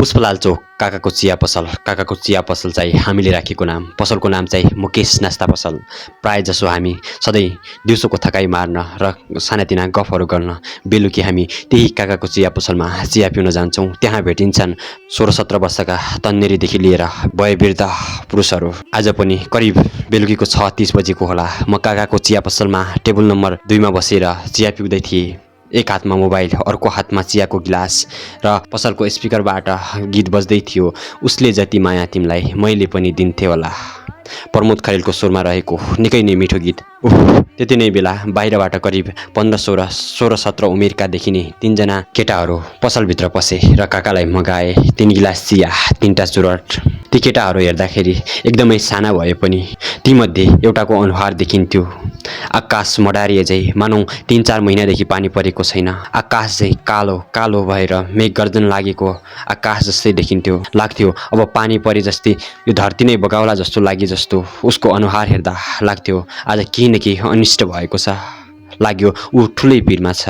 पुष्पलाल चोक काकाको चिया पसल। काकाको चिया पसल चाहिँ हामीले राखेको नाम। पसलको नाम चाहिँ मुकेश नास्ता पसल। प्राय जसो हामी सधैँ दिउँसोको थकाइ मार्न र सानातिना गफहरू गर्न बेलुकी हामी त्यही काकाको चिया पसलमा चिया पिउन जान्छौँ। त्यहाँ भेटिन्छन् 16-17 वर्षका तन्नेरीदेखि लिएर वयोवृद्ध पुरुषहरू। आज पनि करिब बेलुकीको 6:30 बजेको होला। म काकाको चिया पसलमा टेबल नम्बर 2 मा बसेर चिया पिउँदै थिएँ। एक हातमा मोबाइल, अर्को हातमा चियाको गिलास र पसलको स्पिकरबाट गीत बज्दै थियो। उसले जति माया तिमीलाई मैले पनि दिन्थे होला। प्रमोद खरेलको स्वरमा रहेको निकै नै मिठो गीत। त्यति नै बेला बाहिरबाट करिब 15-16-17 उमेरका देखिने 3 जना केटाहरू पसलभित्र पसे र काकालाई मगाए 3 गिलास चिया, 3टा चुरट। ती केटाहरू हेर्दाखेरि एकदमै साना भए पनि तीमध्ये एउटाको अनुहार देखिन्थ्यो। आकाश मडारिए झै मानौ 3-4 महिनादेखि पानी परेको छैन। आकाश झै कालो कालो भएर मेघ गर्जन लागेको आकाश जस्तै देखिन्थ्यो। लाग्थ्यो अब पानी परे जस्तै यो धरती नै बगाउला जस्तो लागे जस्तो उसको अनुहार हेर्दा लाग्थ्यो आज केही न केही अनिष्ट भएको छ। लाग्यो ऊ ठुलै पिरमा छ।